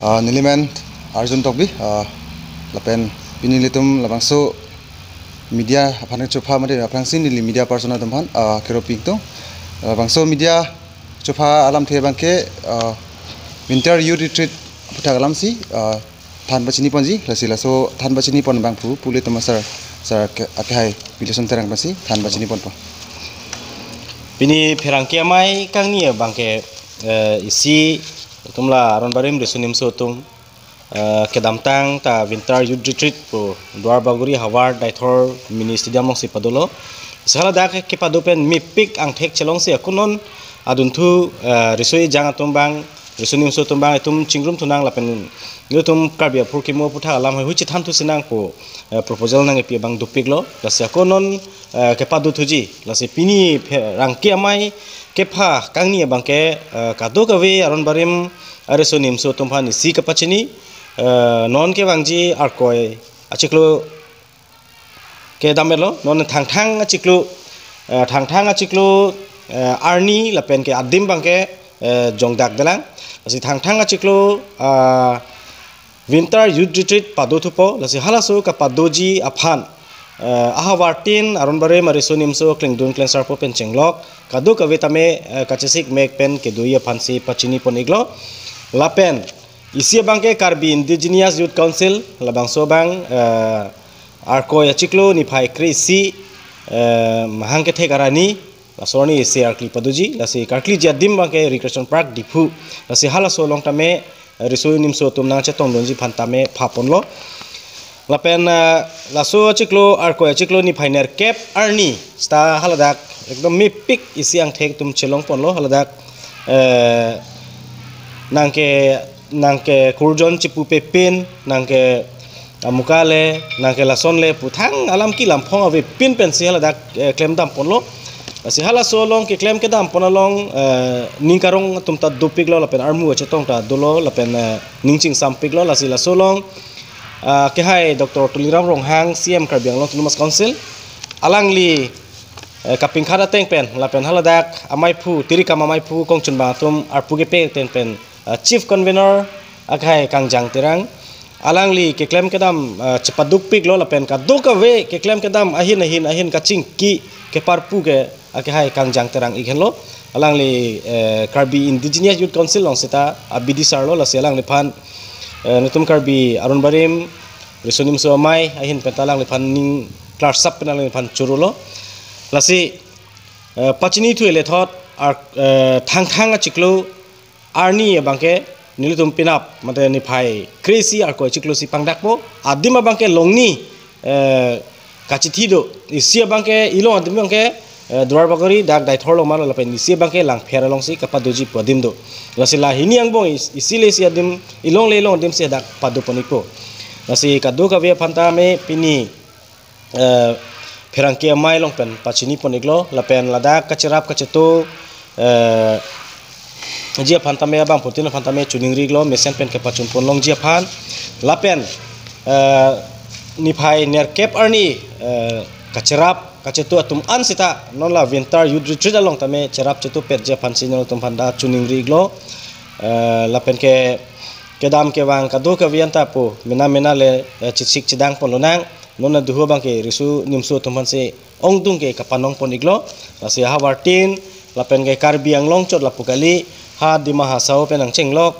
Nilimen Arjun Tokbi lapen pinilitum labangso media apang coba made apang sin nili media persona tempan kero pingtung labangso media coba alam the bangke winter youth retreat putak alam si than bachini ponji lasi laso than bachini pon bangpu puli temasar sar akhai bilison terang pasi than bachini pon pa Pini perangkia mai kang ni bangke isi tumla aron barim resunim sotung kedamtang ta winter youth retreat po duar baguri hawar daithor mini stadium long si padolo sala dak ke padopen mipik ang thek chelong si akunon aduntu resoi jang atumbang resunim so tumbang itum chingrum tunang lapen ngitum karbia purkimo putha alam huchi thantu sinang po proposal nang epi bang dupiklo lasya konon ke padu thuji lasi pini rangki amai kepa kangni bangke kado kawe aron barim resunim so tumpani si kapachini non ke bangji arkoi achiklo ke damelo non thang achiklo arni lapen ke adim bangke jongdak dalang lasi thang achiklo winter youth retreat pado thupo lasi halaso ka padoji aphan ahawartin aron bare marisonim so klingdun klensar po pen chenglok kadu ka vetame kachesik mek pen ke duya phansi pachini poniglo lapen isi bangke karbi indigenous youth council labang sobang arko achiklo ni phai krisi mahangke thegarani lasoni isi arkli padoji lasi karkli jadim bangke recreation park dipu lasi halaso long tame risonim so tumna chetong donji phantame phaponlo lapen laso chiklo arko chiklo ni phainer cap arni sta haladak ekdom mipik isi ang thek tum chelong ponlo haladak nangke kurjon chipu pepin nangke amukale nangke lasonle puthang alam ki lamphong ave pin pen si haladak klem dam ponlo si hala solong ke claim ke dam ponalong ningkarong tumta dupik lo lapen armu chetong ta dolo lapen ningching sampik lo lasila solong ke hai Dr. Tuliram Ronghang CM Karbiang Long Tunumas Council alangli kaping khada teng pen lapen haladak amai phu tirikam amai phu kongchun batum arpu ke pe ten pen chief convener akhai kangjang terang alangli ke claim ke dam cepaduk pik lo lapen ka doka we ke claim ke dam ahin kaching ki ke parpu ke akhai kangjang terang ikhenlo alangli Karbi indigenous youth council long sita abidi sarlo la selang le phan nutum Karbi aron barim resonim so mai ahin pentalang le phan ning klar sap penalang le phan churulo lasi pachini thu ele thot ar thang achiklo arni bangke nilitum pinap mate ni phai crazy ar ko chiklo si pangdakpo adima bangke longni kachithido isia bangke ilong adim bangke duar bagori dak dai thorlo malo lapen isia bangke lang phera long si kapadoji podim do lasila hini ang bong isile si adim ilong lelong adim si dak padu poniko lasi kadu ka ve phanta me pini pherangke mai long pen pachini poniglo lapen ladak kachirap kacheto jia phanta me bang putin phanta me chuning riglo mesen pen ke pachun pon long jia phan lapen ni phai ner cap arni kachirap kachetu atum ansita non la winter youth retreat along tame cherap chetu perje phansinol tum phanda chuning riglo lapen ke kedam ke wang kadu ka vianta po mena le chitsik chidang ponlonang nona duho bang ke risu nimsu tum phanse ongtung ke kapanong poniglo lasi hawartin lapen ke Karbi anglong chot lapukali ha dima hasau penang chenglok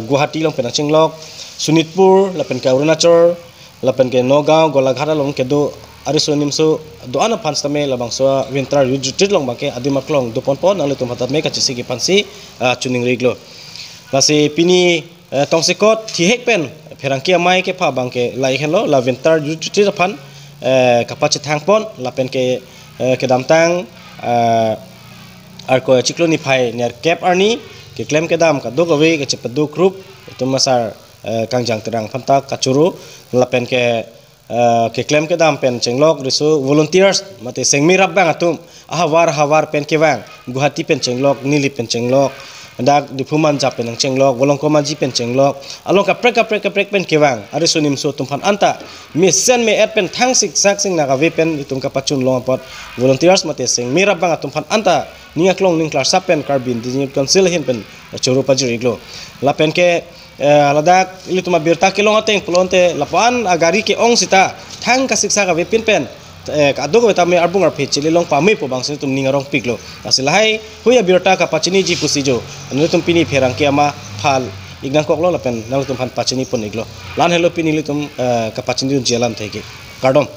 Guwahati long penang chenglok Sunitpur lapen ke Arunachal lapen ke Nogao Golaghat long ke do ariso nimso doana phans tame labang so winter youth retreat long bangke adimaklong dopon pon nang letum hatat me kachisi ki phansi chuning riglo lasi pini tongsikot thihek pen pherangki amai ke pha bangke lai khenlo la winter youth retreat phan kapachi thangpon lapen ke damtang arko chiklo ni phai ner cap arni ke claim ke dam ka dogawe ke chepadu group tumasar kangjang terang phanta kachuru lapen ke claim ke dam pen chenglok risu volunteers mate sengmi rabbang atum hawar pen kewang Guwahati pen chenglok nili pen chenglok dak dipuman jap pen chenglok wolongkomaji pen chenglok along ka prek pen kewang arisu nimso tumphan anta misen me et pen thangsik saksing na ka ve pen itum ka pachun long pot volunteers mate sengmi rabbang atum phan anta ningaklong ning klar sapen Karbi indigenous council hin pen churu pajiriglo la pen ke ladak ili tuma birta kilong ateng pelonte lapan agari ke ong sita thang ka siksa ka pin pen kadok beta me arbung ar phechili long pamei po bangsin tum ningarong piklo asilahai huya birta ka pachini ji pusijo anu tum pini pherang ke ama phal ignan koklo lapen nal tum phan pachini pon iglo lan helo pini li tum ka pachini jalan theke kardom